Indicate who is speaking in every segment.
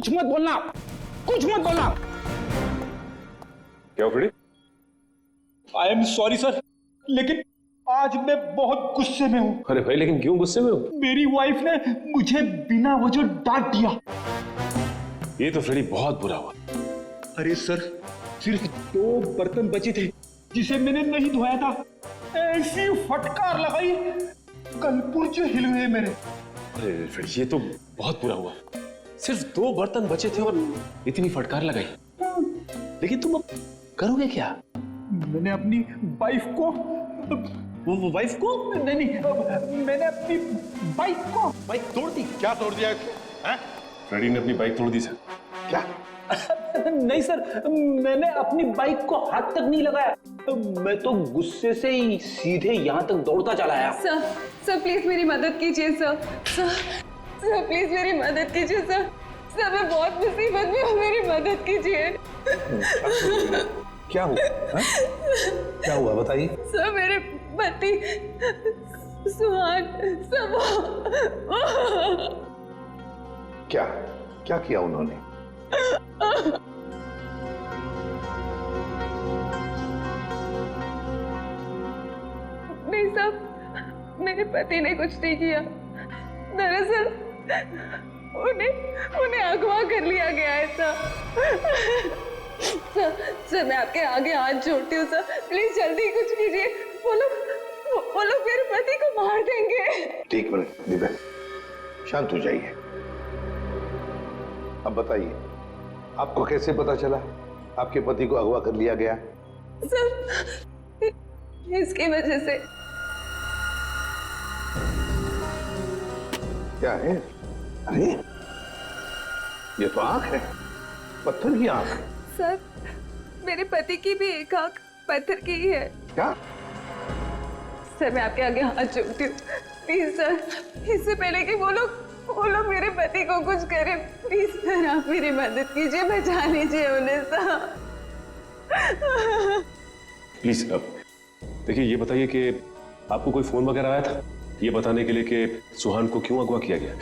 Speaker 1: कुछ मत बोलना, कुछ मत बोलना।
Speaker 2: क्या Freddy?
Speaker 3: I am sorry sir, लेकिन आज मैं बहुत गुस्से में हूँ।
Speaker 2: अरे भाई, लेकिन क्यों गुस्से में हो?
Speaker 3: मेरी वाइफ ने मुझे बिना वजह डांट दिया।
Speaker 2: ये तो फ्रेडी बहुत बुरा हुआ।
Speaker 3: अरे सर, सिर्फ 2 बर्तन बचे थे जिसे मैंने नहीं धोया था। ऐसी फटकार लगाई, कल पुर्जे हिल गए मेरे।
Speaker 2: अरे फ्रेडी, ये तो बहुत बुरा हुआ। सिर्फ 2 बर्तन बचे थे और इतनी फटकार लगाई। लेकिन तुम अब करोगे क्या?
Speaker 3: मैंने अपनी वाइफ को
Speaker 2: वो वाइफ को?
Speaker 3: नहीं, मैंने अपनी बाइक को
Speaker 2: बाइक तोड़ दी?
Speaker 4: क्या तोड़ दिया इसने? हैं?
Speaker 2: फ्रेडी ने अपनी बाइक तोड़ दी सर।
Speaker 4: क्या?
Speaker 1: नहीं सर, मैंने अपनी बाइक को हाथ तक नहीं लगाया। मैं तो गुस्से से ही सीधे यहाँ तक दौड़ता चला आया।
Speaker 5: सर प्लीज मेरी मदद कीजिए सर प्लीज मेरी मदद कीजिए सर मैं बहुत मुसीबत में हूँ, मेरी मदद कीजिए।
Speaker 4: क्या हुआ? क्या हुआ बताइए।
Speaker 5: सर मेरे पति सुहान सब
Speaker 4: क्या क्या किया उन्होंने?
Speaker 5: नहीं साहब, मेरे पति ने कुछ नहीं किया। दरअसल उन्हें अगवा कर लिया गया है सर मैं आपके आगे हाथ जोड़ती हूँ सर, प्लीज जल्दी कुछ कीजिए। वो लोग मेरे पति को मार देंगे।
Speaker 4: ठीक मिनट दिव्या, शांत हो जाइए। अब बताइए, आपको कैसे पता चला आपके पति को अगवा कर लिया गया?
Speaker 5: सर इसकी वजह से।
Speaker 4: क्या है? अरे ये तो आंख है, पत्थर की आंख।
Speaker 5: सर मेरे पति की भी एक आंख पत्थर की ही है।
Speaker 4: क्या?
Speaker 5: सर मैं आपके आगे हाथ जोड़ती हूँ, प्लीज सर, इससे पहले कि वो लोग मेरे पति को कुछ करें, प्लीज सर आप मेरी मदद कीजिए, बचा लीजिए उन्हें सर।
Speaker 2: प्लीज अब देखिए, ये बताइए कि आपको कोई फोन वगैरह आया था ये बताने के लिए कि सुहान को क्यों अगवा किया गया?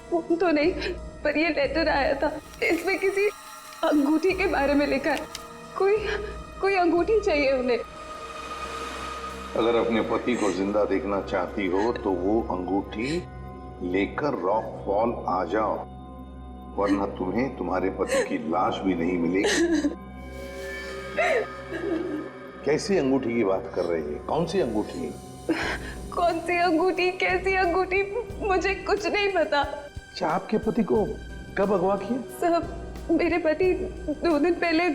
Speaker 5: फोन तो नहीं, पर ये लेटर आया था, इसमें किसी अंगूठी के बारे में लिखा है। कोई अंगूठी चाहिए उन्हें।
Speaker 4: अगर अपने पति को जिंदा देखना चाहती हो तो वो अंगूठी लेकर रॉक फॉल आ जाओ, वरना तुम्हें तुम्हारे पति की लाश भी नहीं मिलेगी। कैसी अंगूठी की बात कर रही है? कौन सी अंगूठी?
Speaker 5: कौन सी अंगूठी, कैसी अंगूठी, मुझे कुछ नहीं पता।
Speaker 4: अच्छा, आपके पति को कब अगवा किया?
Speaker 5: साहब मेरे पति 2 दिन पहले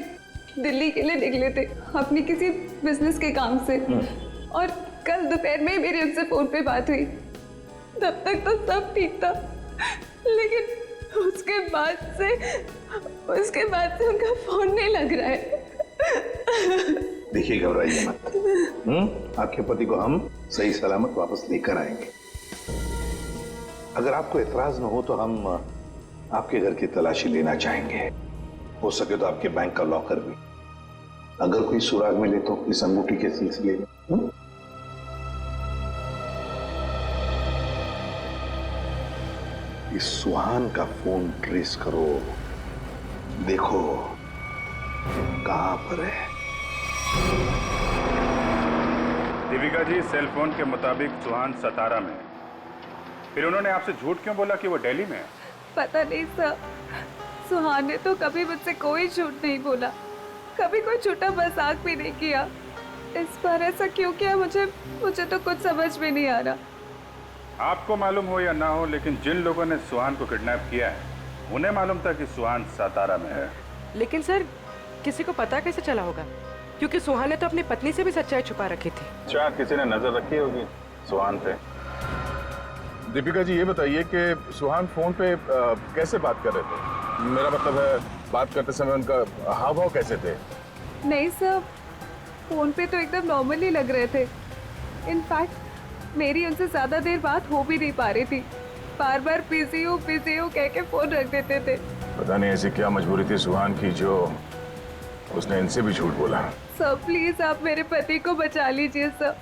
Speaker 5: दिल्ली के लिए निकले थे अपनी किसी बिजनेस के काम से, और कल दोपहर में मेरी उनसे फोन पे बात हुई। तब तक तो सब ठीक था, लेकिन उसके बाद से उनका फोन नहीं लग रहा है।
Speaker 4: देखिए, घबराइए मत। आपके पति को हम सही सलामत वापस लेकर आएंगे। अगर आपको एतराज न हो तो हम आपके घर की तलाशी लेना चाहेंगे। हो सके तो आपके बैंक का लॉकर भी, अगर कोई सुराग मिले तो इस अंगूठी के सिलसिले में। इस सुहान का फोन ट्रेस करो, देखो कहां पर है।
Speaker 6: दीपिका जी, सेल फोन के मुताबिक सुहान सतारा में है। फिर उन्होंने आपसे झूठ क्यों बोला कि वो दिल्ली में है? पता
Speaker 5: नहीं सर, सुहान ने तो कभी मुझसे कोई झूठ नहीं बोला, कभी कोई झूठा मजाक भी नहीं किया। इस बार ऐसा क्यों किया मुझे तो कुछ समझ में नहीं आ रहा।
Speaker 6: आपको मालूम हो या ना हो, लेकिन जिन लोगों ने सुहान को किडनैप किया है उन्हें मालूम था कि सुहान सतारा में है।
Speaker 7: लेकिन सर, किसी को पता कैसे चला होगा? क्योंकि सुहान ने तो अपनी पत्नी से भी सच्चाई छुपा रखी थी।
Speaker 6: क्या किसी ने नजर रखी होगी सुहान पे?
Speaker 8: दीपिका जी, ये बताइए कि सुहान फोन पे कैसे बात कर रहे थे? मेरा मतलब है, बात करते समय उनका हाव भाव कैसे थे?
Speaker 5: नहीं सर, फोन पे तो एकदम नॉर्मल ही लग रहे थे। इनफैक्ट मेरी उनसे ज्यादा देर बात हो भी नहीं पा रही थी, बार बार बिजी हो कह के फोन रख देते थे।
Speaker 8: पता नहीं ऐसी क्या मजबूरी थी सुहान की जो उसने इनसे भी झूठ बोला।
Speaker 5: सर प्लीज आप मेरे पति को बचा लीजिए सर,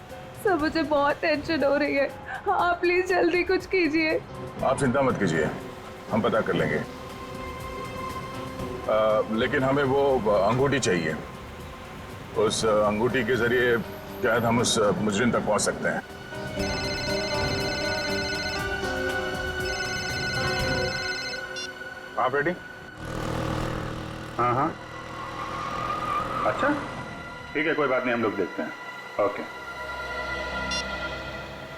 Speaker 5: मुझे बहुत टेंशन हो रही है। हाँ प्लीज जल्दी कुछ कीजिए।
Speaker 8: आप चिंता मत कीजिए, हम पता कर लेंगे। लेकिन हमें वो अंगूठी चाहिए। उस अंगूठी के जरिए शायद हम उस मुजरिम तक पहुंच सकते हैं।
Speaker 6: आप रेडी? हाँ हाँ, अच्छा ठीक है, कोई बात नहीं, हम लोग देखते हैं। ओके।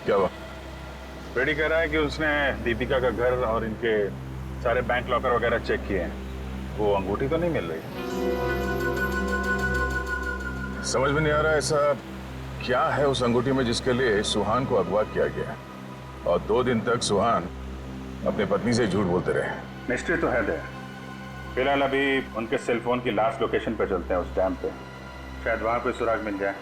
Speaker 8: क्या हुआ?
Speaker 6: रेडी कह रहा है कि उसने दीपिका का घर और इनके सारे बैंक लॉकर वगैरह चेक किए हैं, वो अंगूठी तो नहीं मिल रही।
Speaker 8: समझ में नहीं आ रहा ऐसा क्या है उस अंगूठी में जिसके लिए सुहान को अगवा किया गया, और 2 दिन तक सुहान अपनी पत्नी से झूठ बोलते रहे।
Speaker 6: मिस्ट्री तो है दे। फिलहाल अभी उनके सेलफोन की लास्ट लोकेशन पे चलते हैं, उस डैम पे, शायद वहां कोई सुराग मिल जाए।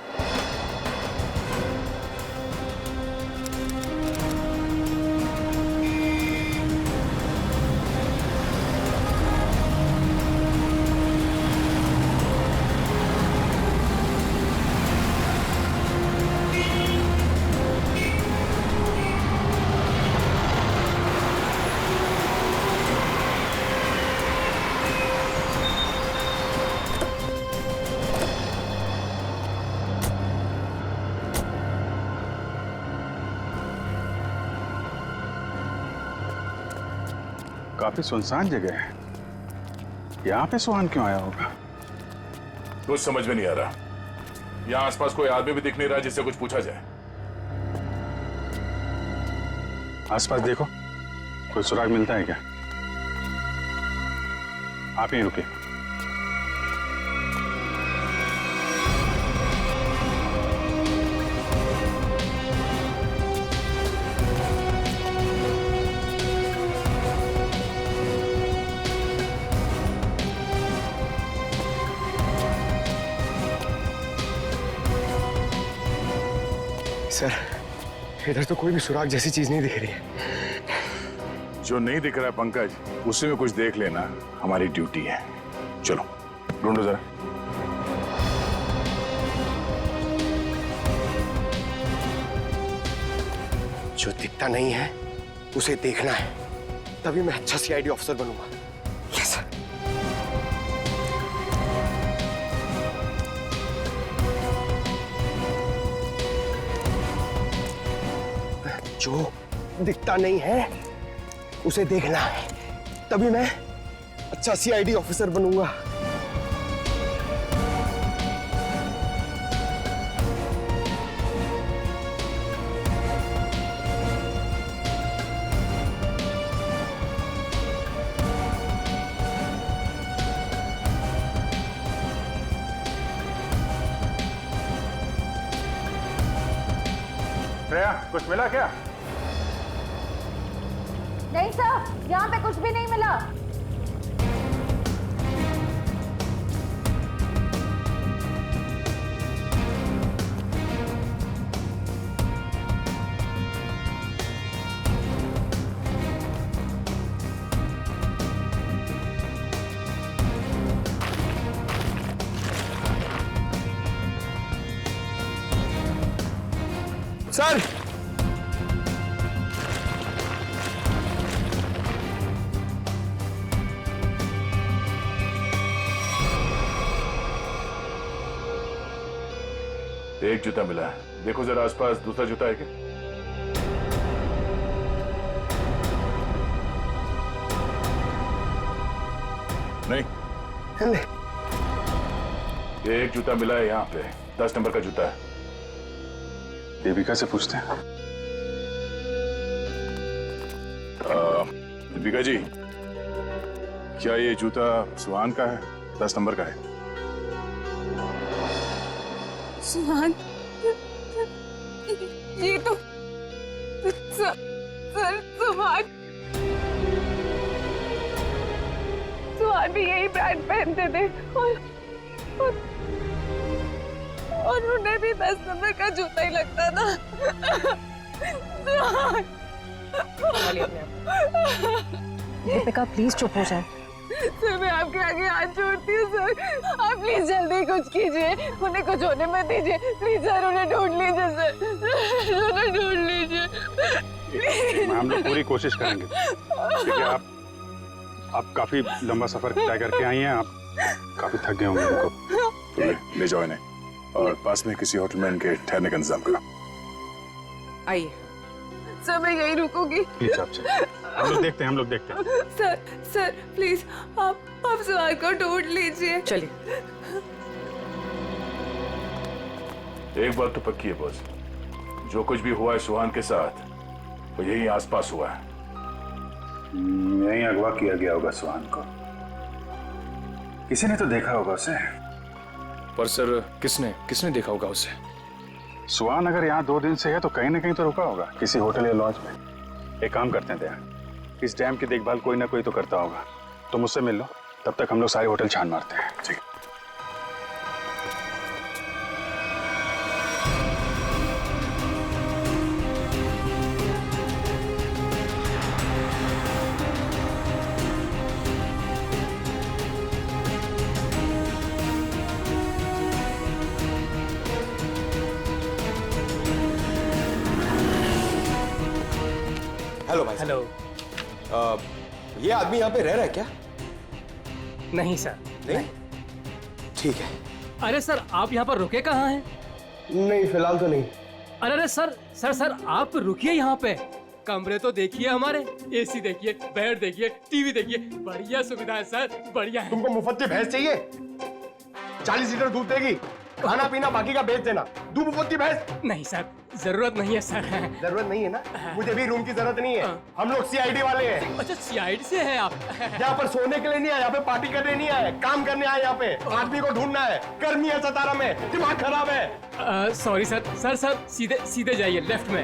Speaker 6: काफी सुनसान जगह है, यहाँ पे सुहान क्यों आया होगा?
Speaker 8: कुछ समझ में नहीं आ रहा। यहाँ आसपास कोई आदमी भी दिख नहीं रहा जिससे कुछ पूछा जाए।
Speaker 6: आसपास देखो, कोई सुराग मिलता है क्या? आप ही रुके।
Speaker 3: सर, इधर तो कोई भी सुराग जैसी चीज नहीं दिख रही है।
Speaker 8: जो नहीं दिख रहा है पंकज, उसी में कुछ देख लेना हमारी ड्यूटी है। चलो ढूंढो जरा।
Speaker 3: जो दिखता नहीं है उसे देखना है, तभी मैं अच्छा सीआईडी ऑफिसर बनूंगा। Yes sir. जो दिखता नहीं है उसे देखना है, तभी मैं अच्छा सीआईडी ऑफिसर बनूंगा।
Speaker 6: श्रेया, कुछ मिला क्या?
Speaker 9: नहीं सर, यहाँ पे कुछ भी नहीं मिला।
Speaker 3: सर,
Speaker 8: एक जूता मिला है, देखो जरा आसपास दूसरा जूता है क्या? नहीं, एक जूता मिला है यहाँ पे, 10 नंबर का जूता है।
Speaker 6: दीपिका से पूछते हैं।
Speaker 8: दीपिका जी, क्या ये जूता सुहान का है? 10 नंबर का है।
Speaker 5: सुहान, ये तो सर सुहान भी यही ब्रांड पहनते थे और उन्हें भी 10 नंबर का जूता ही लगता था।
Speaker 9: दीपिका प्लीज चुप हो जाए।
Speaker 5: सर, मैं आपके आगे हाथ जोड़ती हूँ सर, आप प्लीज जल्दी कुछ कीजिए, उन्हें कुछ होने मत दीजिए प्लीज सर, उन्हें ढूंढ लीजिए सर, उन्हें ढूंढ लीजिए।
Speaker 6: हम लोग पूरी कोशिश करेंगे। ठीक है, आप काफी लंबा सफर तय करके आई हैं, आप काफी थक गए होंगे उनको।
Speaker 8: तो ले जाओ इन्हें और पास में किसी होटल में इनके ठहरने का इंतजाम करो।
Speaker 7: आइए।
Speaker 5: सर मैं यहीं रुकूंगी।
Speaker 6: प्लीज आप चलिए। हम लोग देखते हैं।
Speaker 5: सर प्लीज आप सुहान को ढूंढ लीजिए।
Speaker 7: चलिए।
Speaker 8: एक बात तो पक्की है बॉस, जो कुछ भी हुआ है सुहान के साथ वो यही आसपास हुआ है।
Speaker 6: यहीं अगवा किया गया होगा सुहान को, किसी ने तो देखा होगा उसे।
Speaker 10: पर सर किसने देखा होगा उसे?
Speaker 6: सुहान अगर यहाँ 2 दिन से है तो कहीं ना कहीं तो रुका होगा, किसी होटल या लॉज में। एक काम करते हैं दया, इस डैम की देखभाल कोई ना कोई तो करता होगा, तो मुझसे मिल लो, तब तक हम लोग सारे होटल छान मारते हैं। ठीक है।
Speaker 11: हेलो भाई।
Speaker 12: हेलो।
Speaker 11: ये आदमी यहाँ पे रह रहा है क्या?
Speaker 12: नहीं सर।
Speaker 11: नहीं? ठीक है।
Speaker 12: अरे सर आप यहाँ पर रुके कहाँ हैं?
Speaker 11: नहीं फिलहाल तो नहीं।
Speaker 12: अरे सर आप रुकिए यहाँ पे। कमरे तो देखिए हमारे, एसी देखिए, बेड देखिए, टीवी देखिए, बढ़िया सुविधा है सर, बढ़िया है।
Speaker 11: तुमको मुफ्त की भैंस चाहिए? 40 लीटर दूध देगी, खाना पीना बाकी का बेच देना। दूध मुफ्त की भैंस?
Speaker 12: नहीं सर, जरूरत नहीं है सर।
Speaker 11: जरूरत नहीं है ना? मुझे भी रूम की जरूरत नहीं है, हम लोग सीआईडी वाले हैं।
Speaker 12: अच्छा सीआईडी से हैं आप?
Speaker 11: यहाँ पर सोने के लिए नहीं आए, यहाँ पे पार्टी करने नहीं आए, काम करने आए। यहाँ पे आदमी को ढूंढना है, गर्मी है सतारा में, दिमाग खराब है।
Speaker 12: सॉरी सर सीधे जाइए लेफ्ट में।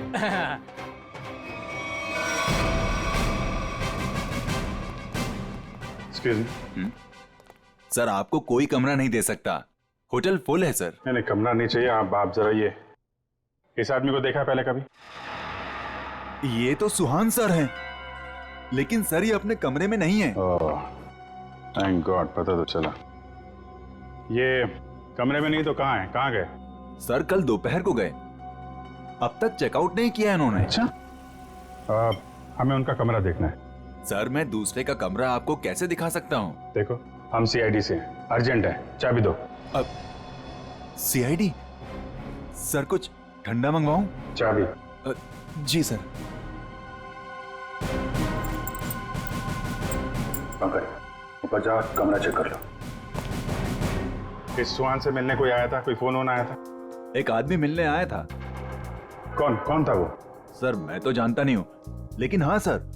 Speaker 6: Excuse me.
Speaker 13: सर आपको कोई कमरा नहीं दे सकता, होटल फुल है सर।
Speaker 6: नहीं कमरा नहीं चाहिए। आप जरा ये इस आदमी को देखा है पहले कभी?
Speaker 13: ये तो सुहान सर हैं, लेकिन सर ये अपने कमरे में नहीं है।
Speaker 6: ओह थैंक गॉड, पता तो चला। ये कमरे में नहीं तो कहाँ है? कहाँ गए?
Speaker 13: सर कल दोपहर को गए, अब तक चेकआउट नहीं किया इन्होंने।
Speaker 6: अच्छा हमें उनका कमरा देखना है।
Speaker 13: सर मैं दूसरे का कमरा आपको कैसे दिखा सकता हूँ?
Speaker 6: देखो हम सीआईडी से हैं, अर्जेंट है, चाबी दो।
Speaker 13: अब सीआईडी? सर कुछ ठंडा मंगवाऊं?
Speaker 6: चाबी।
Speaker 13: जी सर।
Speaker 6: ऊपर जाओ, कमरा चेक कर लो। इस सुहान से मिलने कोई आया था? कोई फोन आया था?
Speaker 13: एक आदमी मिलने आया था।
Speaker 6: कौन था वो?
Speaker 13: सर मैं तो जानता नहीं हूँ, लेकिन हाँ सर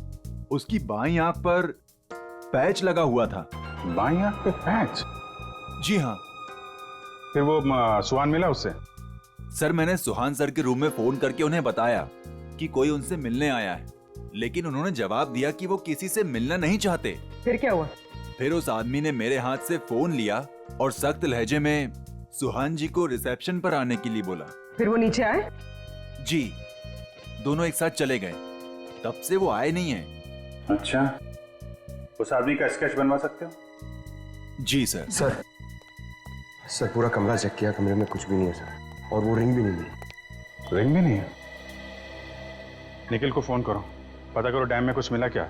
Speaker 13: उसकी बाईं आंख पर पैच लगा हुआ था।
Speaker 6: बाईं आंख पे पैच?
Speaker 13: जी हाँ।
Speaker 6: फिर वो सुहान मिला उससे?
Speaker 13: सर मैंने सुहान सर के रूम में फोन करके उन्हें बताया कि कोई उनसे मिलने आया है, लेकिन उन्होंने जवाब दिया कि वो किसी से मिलना नहीं चाहते।
Speaker 7: फिर क्या हुआ?
Speaker 13: फिर उस आदमी ने मेरे हाथ से फोन लिया और सख्त लहजे में सुहान जी को रिसेप्शन पर आने के लिए बोला।
Speaker 7: फिर वो नीचे आए?
Speaker 13: जी, दोनों एक साथ चले गए, तब से वो आए नहीं है।
Speaker 6: अच्छा, उस आदमी का स्केच बनवा सकते हो?
Speaker 13: जी सर।
Speaker 11: सर पूरा कमरा चेक किया, कमरे में कुछ भी नहीं है सर, और वो रिंग भी नहीं मिली।
Speaker 6: रिंग भी नहीं है? निखिल को फोन करो, पता करो डैम में कुछ मिला क्या,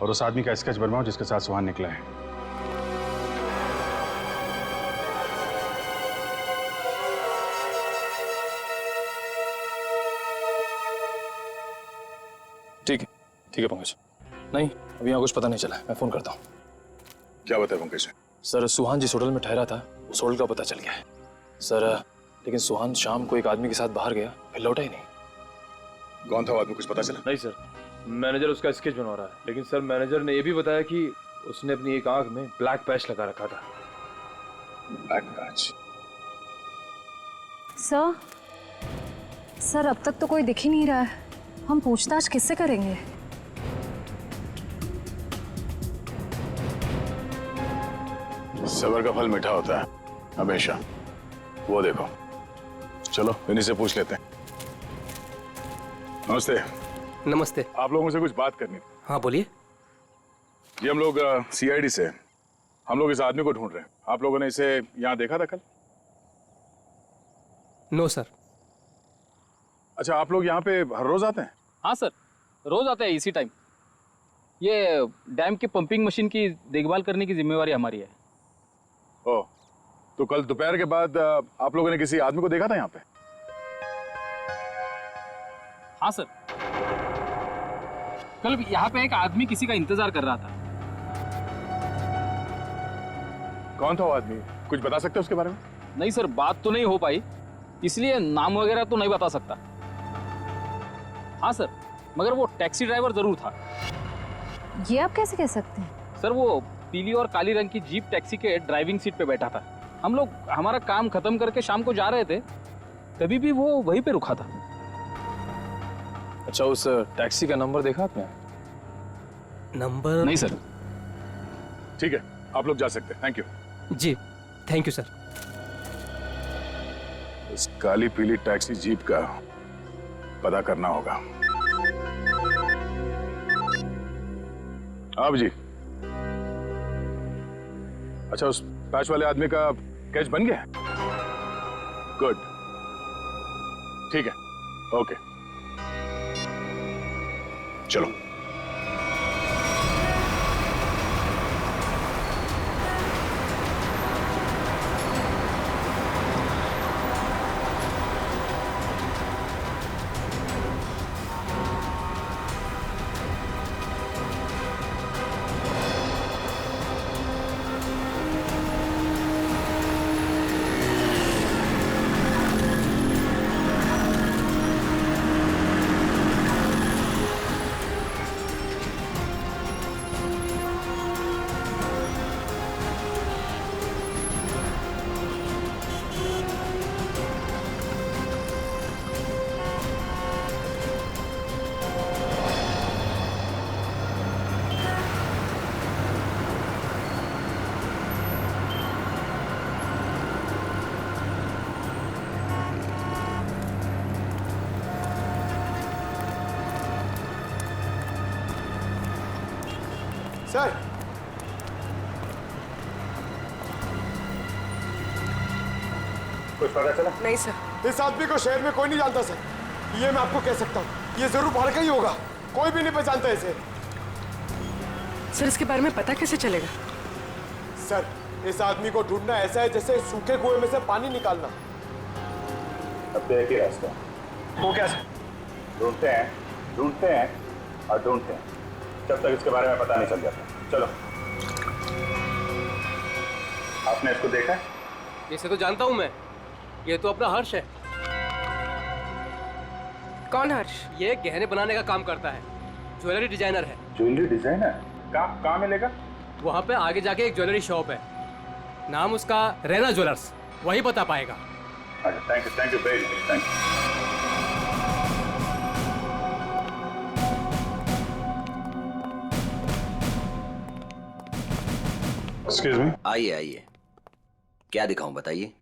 Speaker 6: और उस आदमी का स्केच बनवाओ जिसके साथ सुहान निकला है।
Speaker 10: ठीक है पंकज। नहीं अभी यहाँ कुछ पता नहीं चला, मैं फोन करता हूँ।
Speaker 8: क्या बताया पंकज?
Speaker 10: सर सुहान जिस होटल में ठहरा था उस होटल का पता चल गया है सर, लेकिन सुहान शाम को एक आदमी के साथ बाहर गया, फिर लौटा ही नहीं।
Speaker 8: कौन था वो आदमी, कुछ पता चला?
Speaker 10: नहीं सर, मैनेजर उसका स्केच बनवा रहा है, लेकिन सर मैनेजर ने यह भी बताया कि उसने अपनी एक आंख में ब्लैक पैच लगा रखा था।
Speaker 8: Black patch?
Speaker 9: सर अब तक तो कोई दिख ही नहीं रहा है, हम पूछताछ किससे करेंगे?
Speaker 8: सबर का फल मीठा होता है हमेशा, वो देखो। चलो इन्हीं से पूछ लेते हैं। नमस्ते।
Speaker 12: नमस्ते।
Speaker 8: आप लोगों से कुछ बात करनी थी।
Speaker 12: हाँ बोलिए।
Speaker 8: ये हम लोग सीआईडी से, हम लोग इस आदमी को ढूंढ रहे हैं। आप लोगों ने इसे यहाँ देखा था कल?
Speaker 12: No sir.
Speaker 8: अच्छा, आप लोग यहाँ पे हर रोज आते हैं?
Speaker 10: हाँ सर, रोज आते हैं इसी टाइम।
Speaker 14: ये डैम की पंपिंग मशीन की देखभाल करने की जिम्मेवारी हमारी है।
Speaker 8: ओ, तो कल दोपहर के बाद आप लोगों ने किसी आदमी को देखा था यहाँ पे?
Speaker 14: हाँ सर, कल यहाँ पे एक आदमी किसी का इंतजार कर रहा था।
Speaker 8: कौन था वो आदमी? कुछ बता सकते हो उसके बारे में?
Speaker 14: नहीं सर, बात तो नहीं हो पाई, इसलिए नाम वगैरह तो नहीं बता सकता। हाँ सर, मगर वो टैक्सी ड्राइवर जरूर था।
Speaker 9: ये आप कैसे कह सकते हैं?
Speaker 14: सर वो पीली और काली रंग की जीप टैक्सी के ड्राइविंग सीट पे बैठा था। हम लोग हमारा काम खत्म करके शाम को जा रहे थे, तभी भी वो वहीं पे रुका था।
Speaker 10: अच्छा, उस टैक्सी का नंबर देखा आपने?
Speaker 12: नंबर
Speaker 14: नहीं सर।
Speaker 8: ठीक है, आप लोग जा सकते हैं। Thank you
Speaker 12: ji, thank you sir.
Speaker 8: इस काली पीली टैक्सी जीप का पता करना होगा। आप जी, अच्छा उस पैच वाले आदमी का कैच बन गया? गुड, ठीक है, ओके, चलो।
Speaker 11: सर,
Speaker 8: कुछ पता चला?
Speaker 7: नहीं सर।
Speaker 11: इस आदमी को शहर में कोई नहीं जानता सर। ये मैं आपको कह सकता हूँ, ये जरूर बाहर का ही होगा। कोई भी नहीं पहचानता इसे।
Speaker 7: सर, इसके बारे में पता कैसे चलेगा?
Speaker 11: सर, इस आदमी को ढूंढना ऐसा है जैसे सूखे कुएं में से पानी निकालना।
Speaker 8: अब तो एक ही रास्ता।
Speaker 11: वो क्या सर?
Speaker 8: ढूंढते हैं और ढूंढते हैं जब तक इसके बारे में पता नहीं चल जाता। चलो। आपने इसको देखा है?
Speaker 12: इसे तो जानता हूँ मैं, ये तो अपना हर्ष है।
Speaker 7: कौन हर्ष?
Speaker 12: ये गहने बनाने का काम करता है, ज्वेलरी डिजाइनर है।
Speaker 8: Jewellery designer? कहाँ मिलेगा?
Speaker 12: वहाँ पे आगे जाके एक ज्वेलरी शॉप है, नाम उसका रैना ज्वेलर्स, वही बता पाएगा।
Speaker 8: अच्छा, thank you very much, thank you.
Speaker 6: Excuse me.
Speaker 15: आइए आइए, क्या दिखाऊं बताइए।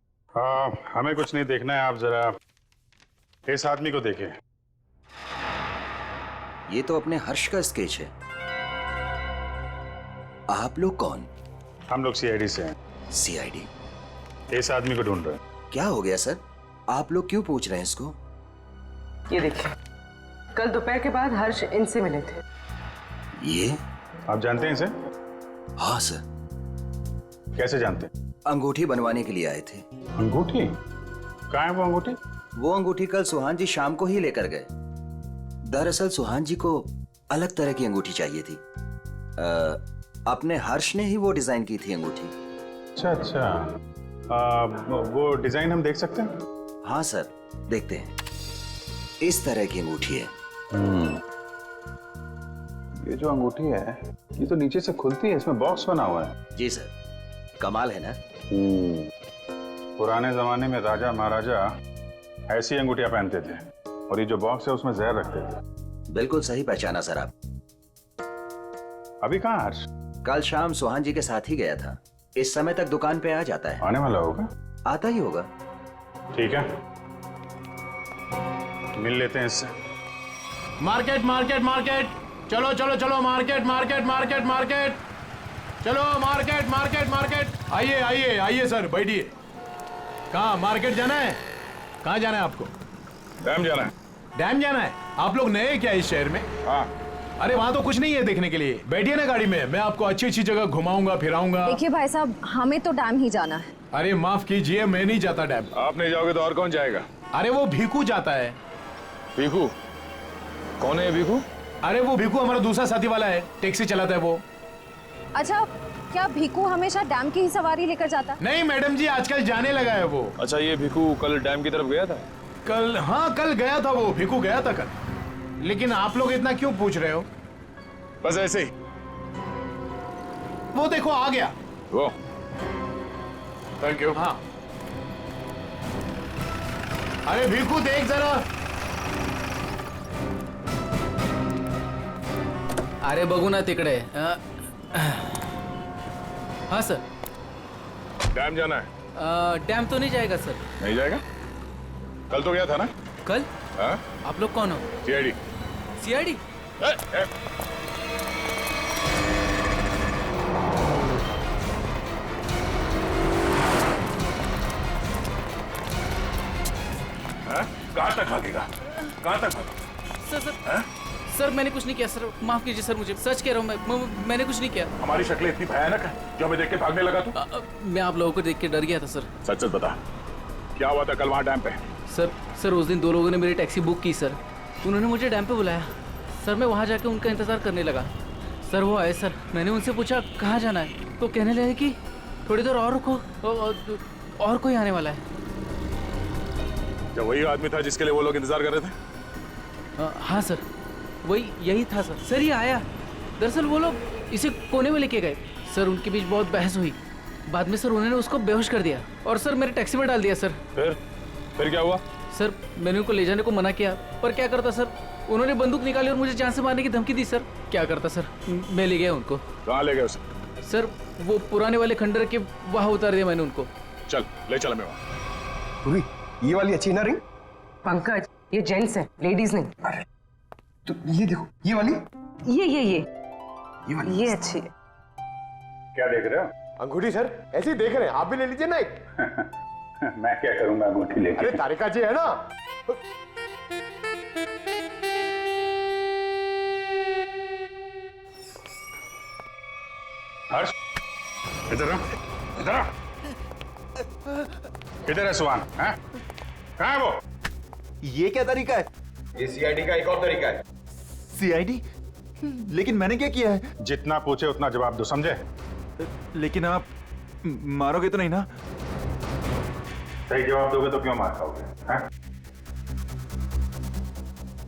Speaker 6: हमें कुछ नहीं देखना है, आप जरा इस आदमी को देखिए।
Speaker 15: ये तो अपने हर्ष का स्केच है। आप लोग कौन?
Speaker 6: हम लोग सीआईडी से हैं।
Speaker 15: सीआईडी?
Speaker 6: इस आदमी को ढूंढ रहे हैं।
Speaker 15: क्या हो गया सर? आप लोग क्यों पूछ रहे हैं इसको?
Speaker 7: ये देखिए, कल दोपहर के बाद हर्ष इनसे मिले थे।
Speaker 15: ये
Speaker 6: आप जानते हैं इसे?
Speaker 15: हाँ सर।
Speaker 6: कैसे जानते हैं?
Speaker 15: अंगूठी बनवाने के लिए आए थे।
Speaker 6: अंगूठी? कहाँ है वो अंगूठी?
Speaker 15: वो अंगूठी कल सुहान जी शाम को ही लेकर गए। दरअसल सुहान जी को अलग तरह की अंगूठी चाहिए थी। अपने हर्ष ने ही वो डिजाइन की थी अंगूठी।
Speaker 6: अच्छा, वो डिजाइन हम देख सकते हैं?
Speaker 15: हाँ सर, देखते हैं। इस तरह की अंगूठी है।
Speaker 6: ये जो अंगूठी है, ये तो नीचे से खुलती है, इसमें बॉक्स बना हुआ है।
Speaker 15: जी सर, कमाल है ना?
Speaker 6: पुराने जमाने में राजा महाराजा ऐसी अंगूठियां पहनते थे, और ये जो बॉक्स है उसमें जहर रखते थे।
Speaker 15: बिल्कुल सही पहचाना सर आप।
Speaker 6: अभी कहाँ हर्ष?
Speaker 15: कल शाम सुहान जी के साथ ही गया था। इस समय तक दुकान पे आ जाता है।
Speaker 6: आने वाला होगा?
Speaker 15: आता ही होगा।
Speaker 6: ठीक है, मिल लेते हैं इससे।
Speaker 11: मार्केट मार्केट मार्केट, चलो चलो चलो, मार्केट मार्केट मार्केट मार्केट, चलो मार्केट मार्केट मार्केट। आइए आइए आइए सर, बैठिए। कहाँ मार्केट जाना है? कहाँ जाना है आपको?
Speaker 8: डैम जाना है।
Speaker 11: डैम जाना है? आप लोग नए क्या इस शहर में?
Speaker 8: हाँ,
Speaker 11: अरे वहाँ तो कुछ नहीं है देखने के लिए, बैठिए ना गाड़ी में, मैं आपको अच्छी अच्छी जगह घुमाऊंगा फिराऊंगा।
Speaker 9: देखिए भाई साहब, हमें तो डैम ही जाना है।
Speaker 11: अरे माफ कीजिए, मैं नहीं जाता डैम।
Speaker 8: आप नहीं जाओगे तो और कौन जाएगा?
Speaker 11: अरे वो भीखू जाता है।
Speaker 8: भीखू? कौन है भीखू?
Speaker 11: अरे वो भीखू हमारा दूसरा साथी वाला है, टैक्सी चलाता है वो।
Speaker 9: अच्छा, क्या भीखू हमेशा डैम की ही सवारी लेकर जाता है?
Speaker 11: नहीं मैडम जी, आजकल जाने लगा है वो।
Speaker 10: अच्छा, ये भीखू कल डैम की तरफ गया था?
Speaker 11: कल? हाँ कल गया था वो, भीखू गया था कल। लेकिन आप लोग इतना क्यों पूछ रहे हो?
Speaker 8: बस ऐसे ही।
Speaker 11: वो देखो आ गया
Speaker 8: वो। Thank you.
Speaker 11: हाँ। अरे भीखू देख जरा।
Speaker 14: अरे बघू ना तिकडे। हाँ सर।
Speaker 8: डैम जाना है?
Speaker 14: डैम तो नहीं जाएगा सर।
Speaker 8: नहीं जाएगा? कल तो गया था ना?
Speaker 14: कल?
Speaker 8: हाँ?
Speaker 14: आप लोग कौन हो?
Speaker 8: सीआईडी।
Speaker 14: सीआईडी?
Speaker 8: कहाँ तक भागेगा? कहाँ तक भागेगा?
Speaker 14: सर सर सर मैंने कुछ नहीं किया सर, माफ कीजिए सर, मुझे सच कह रहा हूँ, मैंने कुछ नहीं किया।
Speaker 8: हमारी शक्लें इतनी भयानक है जो हमें देख के भागने लगा तू?
Speaker 14: मैं आप लोगों को देख के डर गया था सर।
Speaker 8: सच सच बता, क्या हुआ था कल वहाँ डैम पे?
Speaker 14: सर उस दिन 2 लोगों ने मेरी टैक्सी बुक की सर, उन्होंने मुझे डैम पे बुलाया सर, मैं वहाँ जाके उनका इंतजार करने लगा सर। वो आए सर, मैंने उनसे पूछा कहाँ जाना है, तो कहने लगे कि थोड़ी देर और रुको, और कोई आने वाला है।
Speaker 8: क्या वही आदमी था जिसके लिए वो लोग इंतजार कर रहे थे?
Speaker 14: हाँ सर, वही यही था सर। सर ये आया, दरअसल वो लोग इसे कोने में लेके गए सर, उनके बीच बहुत बहस हुई, बाद में सर उन्होंने उसको बेहोश कर दिया और सर मेरे टैक्सी में डाल दिया सर।
Speaker 8: फिर क्या हुआ?
Speaker 14: सर मैंने उनको ले जाने को मना किया, पर क्या करता सर, उन्होंने बंदूक निकाली और मुझे जान से मारने की धमकी दी सर। क्या करता सर, मैं ले गया उनको।
Speaker 8: कहाँ ले गए उसे?
Speaker 14: सर वो पुराने वाले खंडर के वहाँ उतार दिया मैंने उनको।
Speaker 8: चल ले चला मैं वहाँ।
Speaker 3: ये वाली अच्छी ना रिंग?
Speaker 7: पंकज, ये जेंट्स है, लेडीज नहीं।
Speaker 3: अरे तो ये देखो, ये वाली?
Speaker 7: ये
Speaker 3: वाली?
Speaker 7: ये अच्छी है।
Speaker 6: क्या देख रहे हो?
Speaker 3: अंगूठी सर, ऐसे ही देख रहे हैं, आप भी ले लीजिए ना एक।
Speaker 6: मैं क्या करूंगा अंगूठी लेके?
Speaker 3: अरे तारिका जी है ना।
Speaker 6: हर्ष, इधर आ, इधर आ। किधर है सुहान? हैं? कहाँ है वो?
Speaker 13: ये क्या तरीका है?
Speaker 3: ये सीआईडी का एक और तरीका है।
Speaker 13: सीआईडी? लेकिन मैंने क्या किया है?
Speaker 6: जितना पूछे उतना जवाब दो, समझे?
Speaker 13: लेकिन आप मारोगे तो नहीं ना?
Speaker 6: सही जवाब दोगे तो क्यों मार खाओगे? हैं?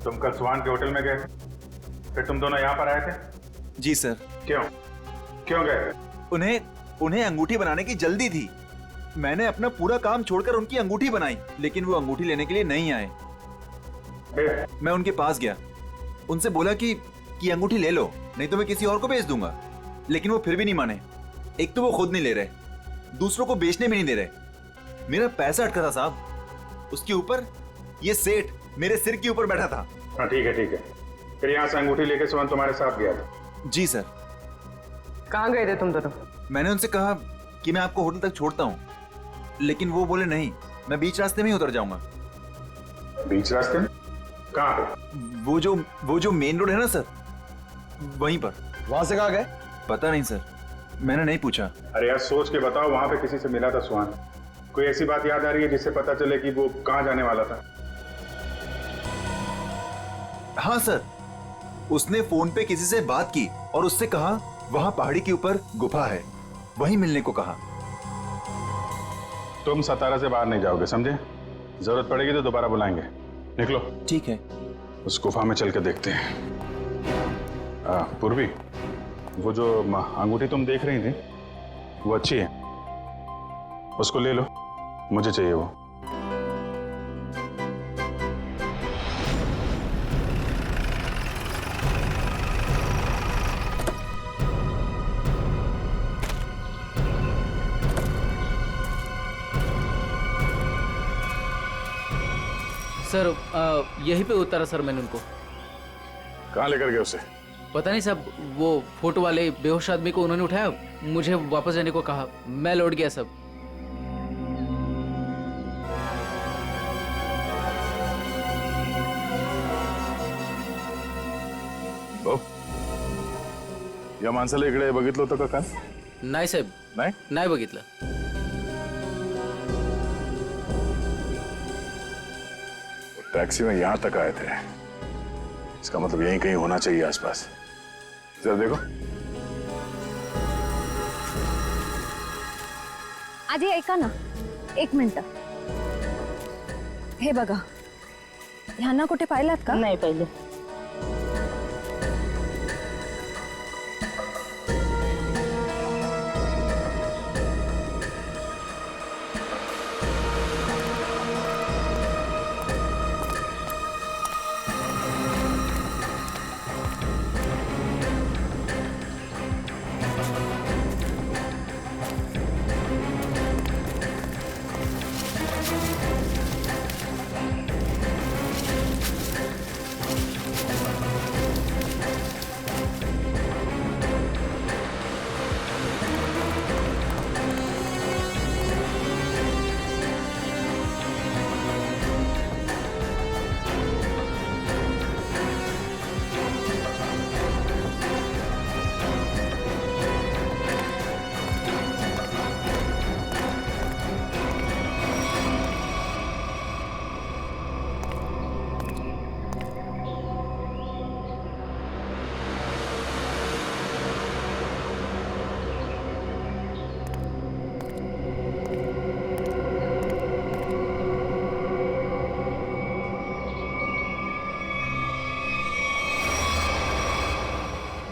Speaker 6: तुम कल सुहान के होटल में गए, फिर तुम दोनों यहाँ पर आए थे?
Speaker 13: जी सर।
Speaker 6: क्यों गए?
Speaker 13: उन्हें अंगूठी बनाने की जल्दी थी। मैंने अपना पूरा काम छोड़कर उनकी अंगूठी बनाई, लेकिन वो अंगूठी लेने के लिए नहीं आए। मैं उनके पास गया, उनसे बोला कि अंगूठी ले लो, नहीं तो मैं किसी और को बेच दूंगा। लेकिन वो फिर भी नहीं माने। एक तो वो खुद नहीं ले रहे, दूसरों को बेचने भी नहीं दे रहे। मेरा पैसा अटका था साहब, उसके ऊपर ये सेठ मेरे सिर के ऊपर बैठा था।
Speaker 6: हाँ ठीक है। फिर यहाँ से अंगूठी लेके सुहान तुम्हारे साथ गया था?
Speaker 13: जी सर।
Speaker 7: कहाँ गए थे तुम दोनों? मैंने
Speaker 13: उनसे कहा कि मैं आपको होटल तक छोड़ता हूँ, लेकिन वो बोले नहीं, मैं बीच रास्ते में ही उतर जाऊंगा।
Speaker 6: बीच रास्ते में? कहाँ पे?
Speaker 13: वो जो मेन रोड है ना सर, वहीं पर।
Speaker 3: वहां से कहाँ गए?
Speaker 13: पता नहीं सर, मैंने नहीं पूछा।
Speaker 6: अरे यार सोच के बताओ, वहां पे किसी से मिला था सुहान? कोई ऐसी बात याद आ रही है जिससे पता चले कि वो कहाँ जाने वाला था?
Speaker 13: हाँ सर, उसने फोन पे किसी से बात की और उससे कहा वहां पहाड़ी के ऊपर गुफा है, वहीं मिलने को कहा।
Speaker 6: तुम सतारा से बाहर नहीं जाओगे, समझे? जरूरत पड़ेगी तो दोबारा बुलाएंगे। निकलो।
Speaker 13: ठीक है।
Speaker 6: उस गुफा में चल के देखते हैं। पूर्वी, वो जो अंगूठी तुम देख रही थी वो अच्छी है, उसको ले लो, मुझे चाहिए वो।
Speaker 14: सर यहीं पे उतारा सर मैंने उनको।
Speaker 8: कहाँ लेकर गए उसे?
Speaker 14: पता नहीं साहब, वो फोटो वाले बेहोश आदमी को उन्होंने उठाया, मुझे वापस जाने को कहा, मैं लौट गया सब।
Speaker 8: या माणसाला इकडे बघितलं होतं का काल?
Speaker 14: नाही साहेब, नाही बघितलं.
Speaker 8: टैक्सी में यहां तक आए थे, इसका मतलब यहीं कहीं होना चाहिए आसपास. जरा देखो.
Speaker 9: आधी ऐका ना, 1 मिनिट. हे बघा, ह्यांना कुठे पाहिलात का?
Speaker 16: नाही पाहिलं.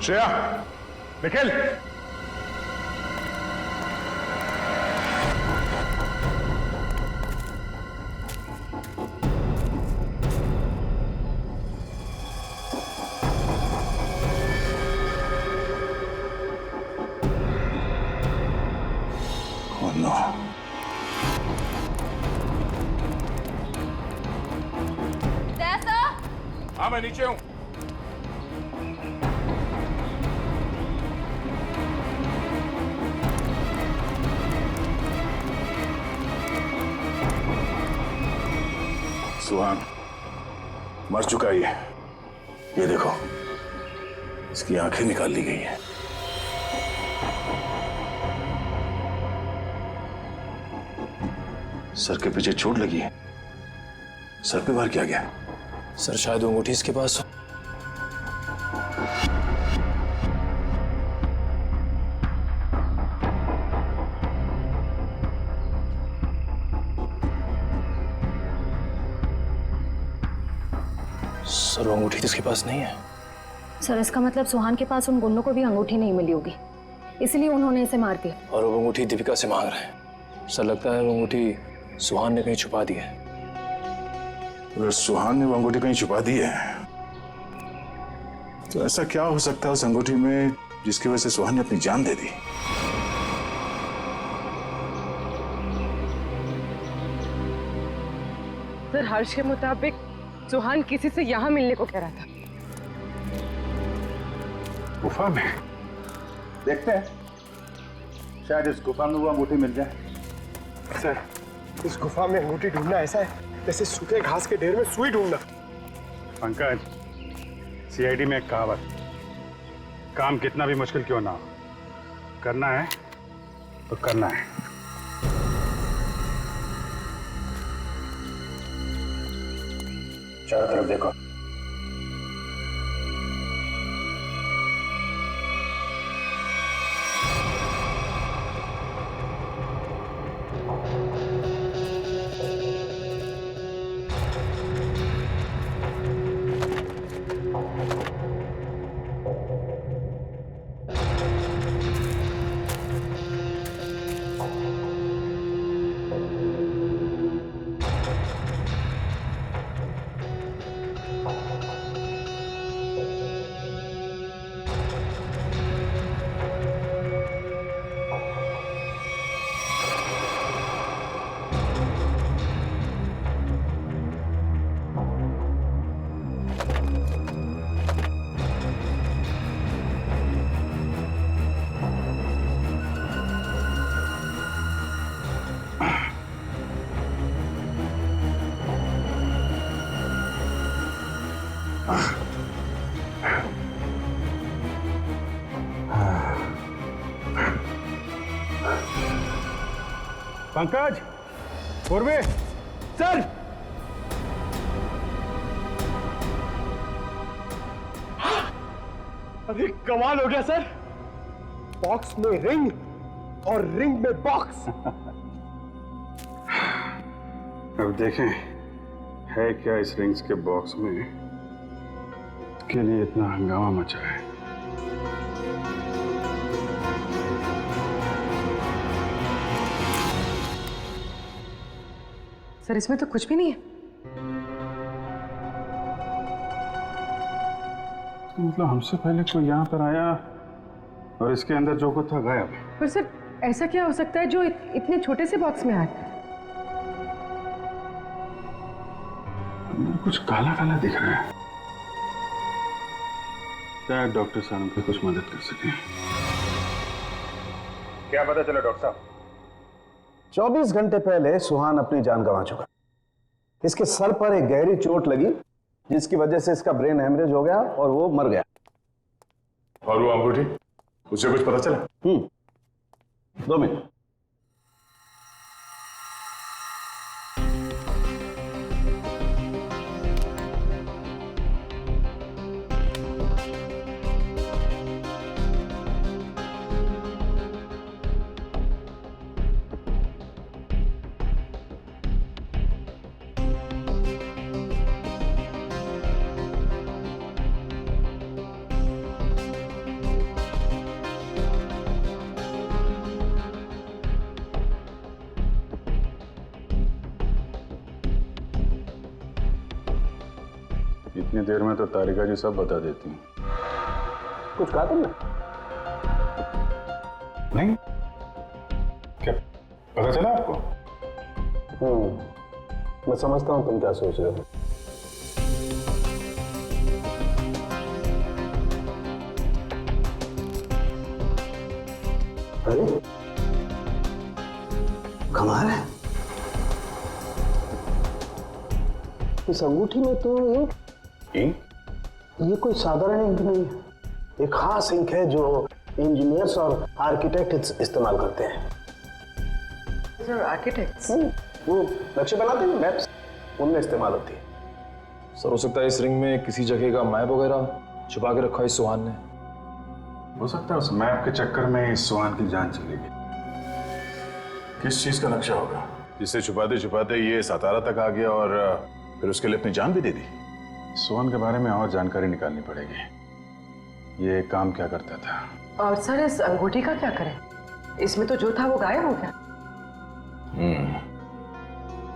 Speaker 8: श्रेया, निखिल. Oh no. हाँ, मैं नीचे हूं. सुहान मर चुका है ये देखो, इसकी आंखें निकाल ली गई हैं. सर के पीछे चोट लगी है. सर पे वार किया गया.
Speaker 10: सर शायद वो अंगूठी इसके पास हो. सर वो अंगूठी तो इसके पास नहीं है.
Speaker 9: सर इसका मतलब सुहान के पास उन गुंडों को भी अंगूठी नहीं मिली होगी, इसलिए उन्होंने इसे मार दिया.
Speaker 10: और वो अंगूठी दीपिका से मांग रहे हैं. सर लगता है वो अंगूठी सुहान ने कहीं छुपा दी है.
Speaker 8: अगर सुहान ने वो अंगूठी कहीं छुपा दी है तो ऐसा क्या हो सकता है उस अंगूठी में जिसकी वजह से सुहान ने अपनी जान दे दी?
Speaker 7: सर हर्ष के मुताबिक सुहान किसी से यहाँ मिलने को कह रहा था.
Speaker 6: गुफा में देखते हैं, शायद इस गुफा में वो अंगूठी मिल जाए.
Speaker 3: सर, इस गुफा में अंगूठी ढूंढना ऐसा है जैसे सूखे घास के ढेर में सुई ढूंढना.
Speaker 6: पंकज, सीआईडी में एक कहावत, काम कितना भी मुश्किल क्यों ना हो, करना है तो करना है. चारों तरफ देखो. पंकज, पूर्वे,
Speaker 3: सर अरे कमाल हो गया सर, बॉक्स में रिंग और रिंग में बॉक्स।
Speaker 6: अब देखें है क्या इस रिंग्स के बॉक्स में के लिए इतना हंगामा मचा है।
Speaker 7: सर इसमें तो कुछ भी नहीं है।
Speaker 6: तो मतलब हमसे पहले कोई यहाँ पर आया और इसके अंदर जो कुछ था गायब।
Speaker 7: पर सर ऐसा क्या हो सकता है जो इतने छोटे से बॉक्स में आए?
Speaker 6: अंदर कुछ काला काला दिख रहा है। क्या डॉक्टर साहब हमकी कुछ मदद कर सके?
Speaker 3: क्या पता चला डॉक्टर साहब?
Speaker 16: 24 घंटे पहले सुहान अपनी जान गंवा चुका। इसके सर पर एक गहरी चोट लगी जिसकी वजह से इसका ब्रेन हेमरेज हो गया और वो मर गया।
Speaker 8: और वो अंगूठी, उसे कुछ पता चला?
Speaker 16: 2 मिनट।
Speaker 6: इतनी देर में तो तारिका जी सब बता देती हैं।
Speaker 16: कुछ कहा तुमने?
Speaker 6: नहीं, क्या पता चला आपको?
Speaker 16: मैं समझता हूं तुम क्या सोच रहे हो। अरे कमाल है, इस अंगूठी में तो ये कोई साधारण इंक नहीं है। एक खास इंक है जो इंजीनियर्स और आर्किटेक्ट इस्तेमाल करते हैं।
Speaker 7: Sir architects?
Speaker 16: वो नक्शे बनाते हैं, मैप्स, उनमें इस्तेमाल होती है।
Speaker 10: सर हो सकता है इस रिंग में किसी जगह का मैप वगैरह छुपा के रखा है इस सुहान ने।
Speaker 6: हो सकता है उस मैप के चक्कर में इस सुहान की जान चली गई।
Speaker 8: किस चीज का नक्शा होगा जिसे छुपाते छुपाते ये सातारा तक आ गया और फिर उसके लिए अपनी जान भी दे दी?
Speaker 6: सुहान के बारे में और जानकारी निकालनी पड़ेगी। ये काम क्या करता था?
Speaker 7: और सर इस अंगूठी का क्या करें? इसमें तो जो था वो गायब हो गया।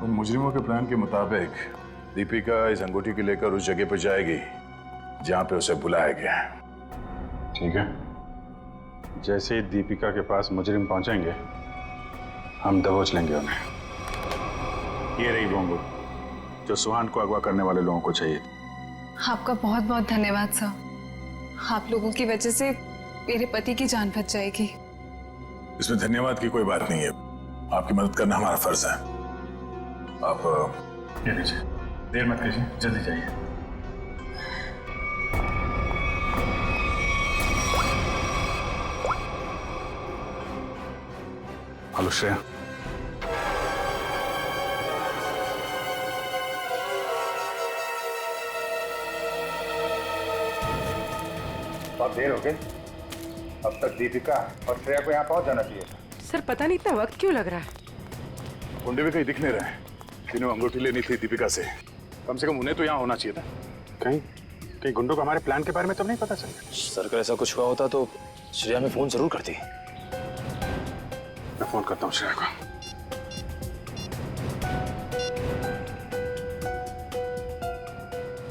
Speaker 8: उन मुजरिमों के प्लान के मुताबिक दीपिका इस अंगूठी को लेकर उस जगह पर जाएगी जहां पे उसे बुलाया गया है।
Speaker 6: ठीक है, जैसे ही दीपिका के पास मुजरिम पहुंचेंगे हम दबोच लेंगे उन्हें। ये रही वो अंगूठी जो सुहान को अगवा करने वाले लोगों को चाहिए।
Speaker 5: आपका बहुत बहुत धन्यवाद सर। आप लोगों की वजह से मेरे पति की जान बच जाएगी।
Speaker 8: इसमें धन्यवाद की कोई बात नहीं है, आपकी मदद करना हमारा फर्ज है। आप
Speaker 6: ये लीजिए, देर मत कीजिए, जल्दी जाइए। हेलो श्रेया।
Speaker 3: बहुत देर हो गई, अब तक दीपिका और श्रेया को यहाँ पहुंच जाना चाहिए।
Speaker 7: सर पता नहीं इतना वक्त क्यों लग रहा है।
Speaker 8: गुंडे भी कहीं दिख नहीं रहे। जिन्हें अंगूठी लेनी थी दीपिका से, कम से कम उन्हें तो यहाँ होना चाहिए था।
Speaker 6: कहीं गुंडों को हमारे प्लान के बारे में तो नहीं पता चला?
Speaker 10: सर अगर ऐसा कुछ हुआ होता तो श्रेया में फोन जरूर करती।
Speaker 6: मैं फोन करता हूँ श्रेया को।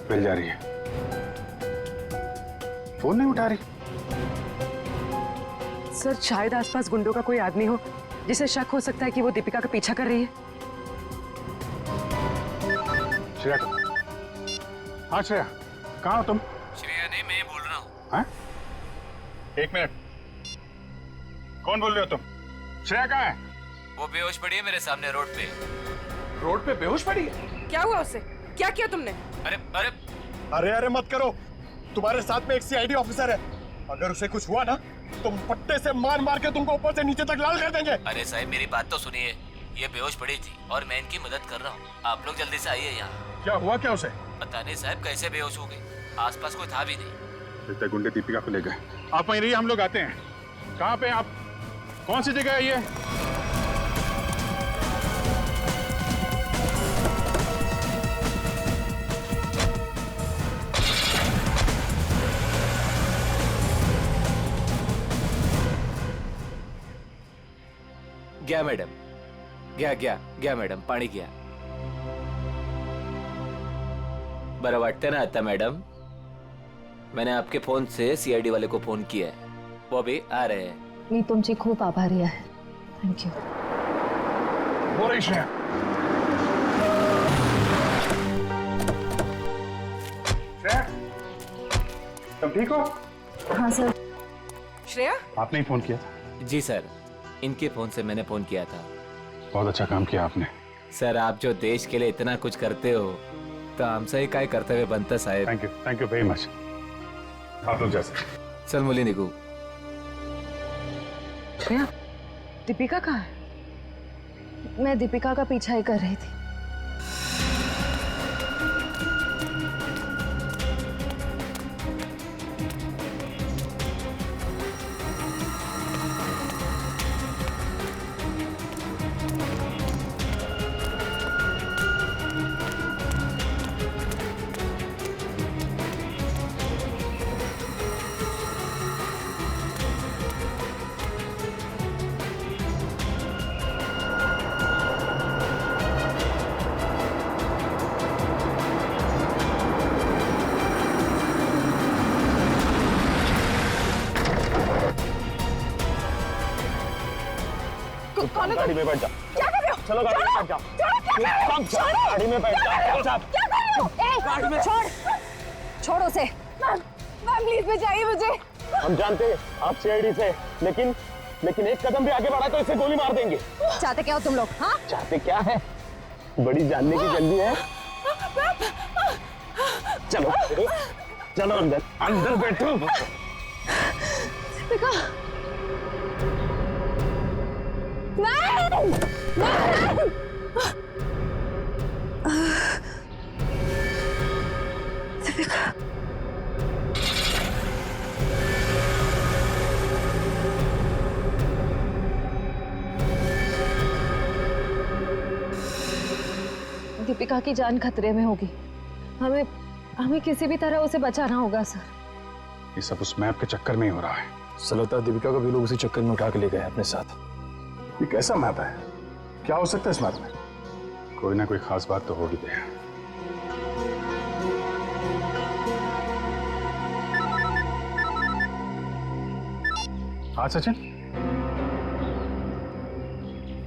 Speaker 6: मिल जा रही है, फोन नहीं उठा रही।
Speaker 7: सर शायद आसपास गुंडों का कोई आदमी हो जिसे शक हो सकता है कि वो दीपिका का पीछा कर रही है।
Speaker 6: श्रेया, हाँ श्रेया, कहाँ हो तुम?
Speaker 14: श्रेया नहीं, मैं बोल रहा हूँ।
Speaker 6: हाँ? एक मिनट, कौन बोल रहे हो तुम? श्रेया कहाँ है?
Speaker 14: वो बेहोश पड़ी है मेरे सामने रोड पे।
Speaker 3: रोड पे बेहोश पड़ी है?
Speaker 7: क्या हुआ उससे? क्या किया तुमने?
Speaker 14: अरे अरे
Speaker 3: अरे अरे मत करो, तुम्हारे साथ में एक सीआईडी ऑफिसर है। अगर उसे कुछ हुआ ना तो पट्टे से मार मार के तुमको ऊपर से नीचे तक लाल कर देंगे।
Speaker 14: अरे साहब मेरी बात तो सुनिए,
Speaker 17: ये बेहोश पड़ी थी और मैं इनकी मदद कर रहा हूँ। आप लोग जल्दी से आइए यहाँ।
Speaker 6: क्या हुआ क्या उसे?
Speaker 17: पता नहीं साहब कैसे बेहोश हो गई, आसपास कोई था भी नहीं।
Speaker 6: लगता है गुंडे दीपिका को ले गए। आप वहीं रहिए, हम लोग आते हैं। कहाँ पे आप? कौन सी जगह है ये?
Speaker 17: गया मैडम, गया मैडम, पानी गया। बरं वाटतं ना आता मैडम? मैंने आपके फोन से सीआईडी वाले को फोन किया है, वो भी आ रहे हैं।
Speaker 9: मी तुमची खूप आभारी आहे। थँक्यू।
Speaker 6: हो रही श्रेया। श्रेया, तुम ठीक हो?
Speaker 9: हाँ सर।
Speaker 7: श्रेया,
Speaker 6: आपने ही फोन किया था?
Speaker 17: जी सर, इनके फोन से मैंने फोन किया था।
Speaker 6: बहुत अच्छा काम किया आपने।
Speaker 17: सर, आप जो देश के लिए इतना कुछ करते हो तो हमसे ही काय कर्तव्य बनतं साहेब।
Speaker 6: Thank you very much. आप लोग जैसे।
Speaker 17: चल मुली निघू।
Speaker 7: श्रेया, दीपिका कहाँ है?
Speaker 9: मैं दीपिका का पीछा ही कर रही थी।
Speaker 2: गाड़ी में बैठ जा।
Speaker 5: क्या कर रहे हो?
Speaker 2: चलो गाड़ी में बैठ जा। गाड़ी में बैठ जा।
Speaker 5: क्या कर रहे हो? गाड़ी में छोड़ उसे। मैम प्लीज बचाइए मुझे।
Speaker 2: हम जानते हैं आप सीआईडी से, लेकिन एक कदम भी आगे बढ़ा तो इसे गोली मार देंगे।
Speaker 5: चाहते क्या हो तुम लोग? हाँ,
Speaker 2: चाहते क्या है? बड़ी जानने की जल्दी है। चलो चलो अंदर बैठो।
Speaker 5: दीपिका, नहीं, दीपिका,
Speaker 9: दीपिका की जान खतरे में होगी। हमें किसी भी तरह उसे बचाना होगा सर।
Speaker 6: ये सब उस मैप के चक्कर में ही हो रहा है।
Speaker 10: सर लगता है दीपिका को भी लोग उसी चक्कर में उठा के ले गए अपने साथ।
Speaker 6: ये कैसा मैप है? क्या हो सकता है इस मैप में? कोई ना कोई खास बात तो होगी। दे हाँ सचिन।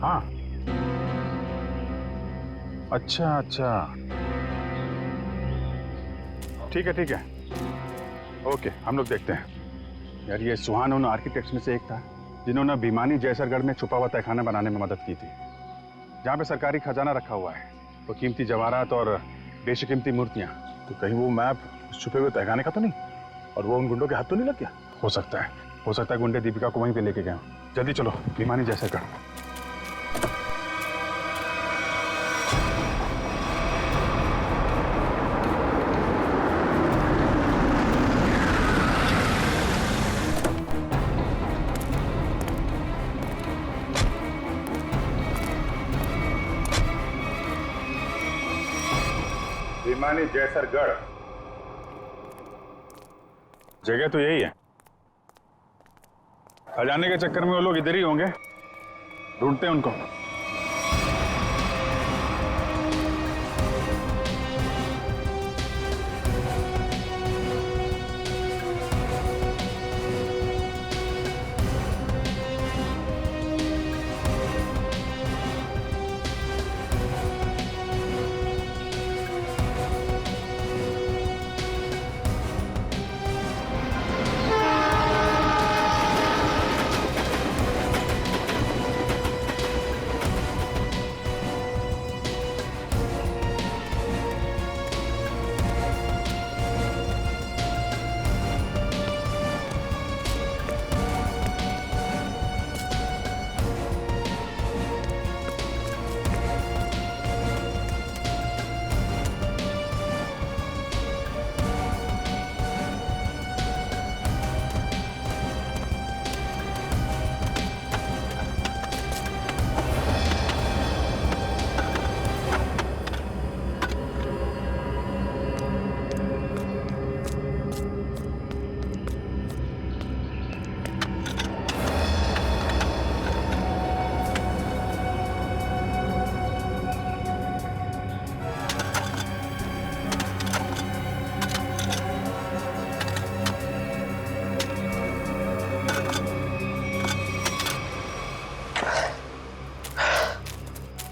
Speaker 6: हाँ अच्छा ठीक है ओके, हम लोग देखते हैं। यार ये सुहान उन आर्किटेक्ट्स में से एक था जिन्होंने भिमानी जैसरगढ़ में छुपा हुआ तहखाना बनाने में मदद की थी, जहाँ पे सरकारी खजाना रखा हुआ है, वो कीमती जवाहरात और बेशकीमती मूर्तियाँ। तो कहीं वो मैप छुपे हुए तहखाने का तो नहीं, और वो उन गुंडों के हाथ तो नहीं लग गया? हो सकता है गुंडे दीपिका को वहीं पे लेके गए। जल्दी चलो भिमानी जैसरगढ़। भिमानी जैसरगढ़ जगह तो यही है। खजाने के चक्कर में वो लोग इधर ही होंगे, ढूंढते हैं उनको।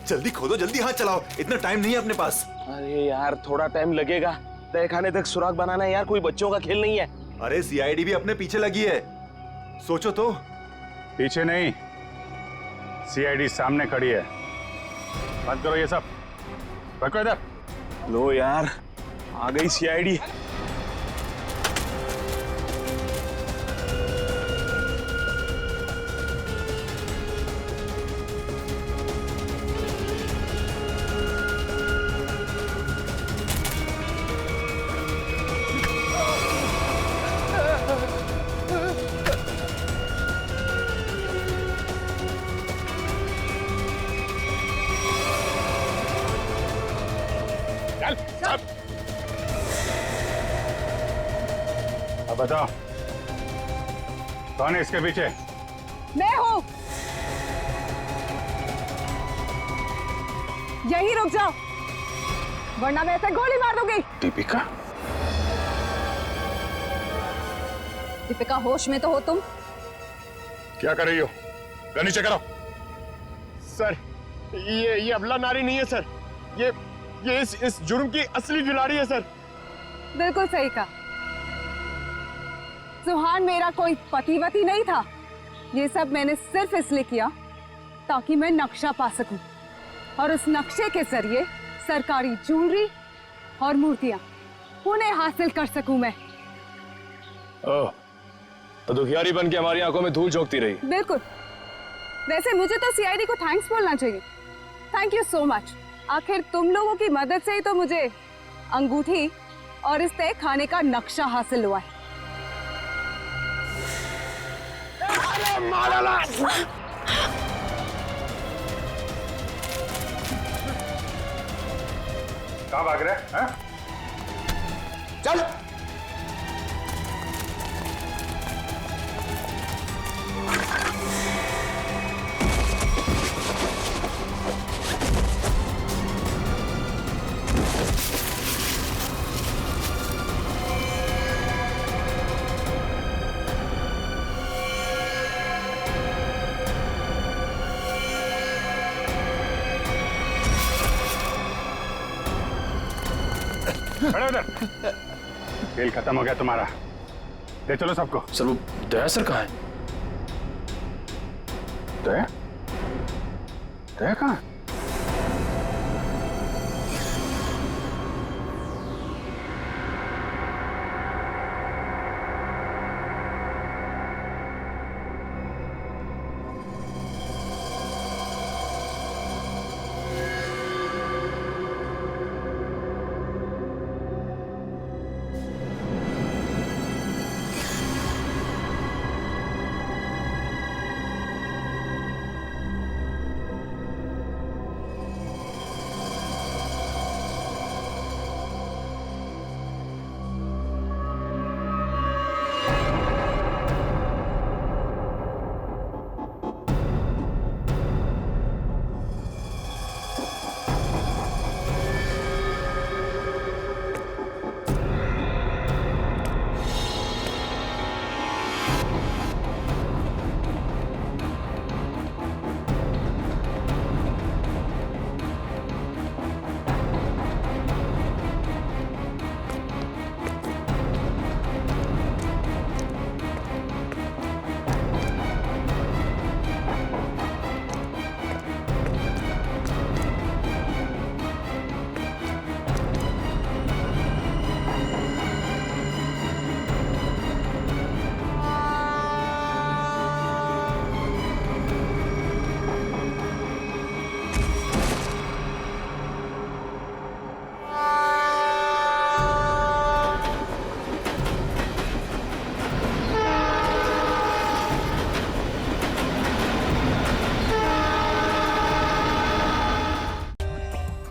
Speaker 13: जल्दी खोदो, जल्दी हाथ चलाओ, इतना टाइम नहीं है अपने पास।
Speaker 2: अरे यार थोड़ा टाइम लगेगा, तहखाने तक सुराग बनाना है यार, कोई बच्चों का खेल नहीं है।
Speaker 13: अरे सीआईडी भी अपने पीछे लगी है, सोचो तो।
Speaker 6: पीछे नहीं, सीआईडी सामने खड़ी है। बंद करो ये सब, रखो इधर।
Speaker 2: लो यार, आ गई सीआईडी।
Speaker 6: अब बताओ कौन है इसके पीछे?
Speaker 5: मैं हूँ। यही रुक जाओ, वरना मैं ऐसे गोली मार दूंगी।
Speaker 6: दीपिका?
Speaker 5: दीपिका, होश में तो हो तुम?
Speaker 8: क्या कर रही हो? गन नीचे करो।
Speaker 11: सर ये अबला नारी नहीं है सर, ये इस जुर्म की असली खिलाड़ी है सर।
Speaker 5: बिल्कुल सही कहा। सुहान मेरा कोई पतिवती नहीं था। ये सब मैंने सिर्फ इसलिए किया ताकि मैं नक्शा पा सकूं, और उस नक्शे के जरिए सरकारी ज्वेलरी और मूर्तियां उन्हें हासिल कर सकूं मैं।
Speaker 10: ओह, तो दुखियारी बन के हमारी आंखों में धूल झोंकती रही।
Speaker 5: बिल्कुल। वैसे मुझे तो सीआईडी को थैंक्स बोलना चाहिए। Thank you so much. आखिर तुम लोगों की मदद से ही तो मुझे अंगूठी और इस तय खाने का नक्शा हासिल हुआ है।
Speaker 6: कहाँ भाग रहे हैं?
Speaker 11: चल।
Speaker 6: खड़े उधर। खेल खत्म हो गया तुम्हारा, ले चलो सबको।
Speaker 10: सर वो दया सर कहाँ है?
Speaker 6: दया? दया कहाँ?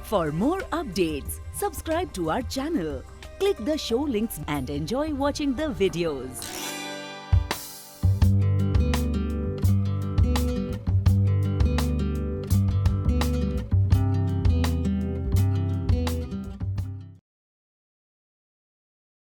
Speaker 18: For more updates, subscribe to our channel, click the show links and enjoy watching the videos.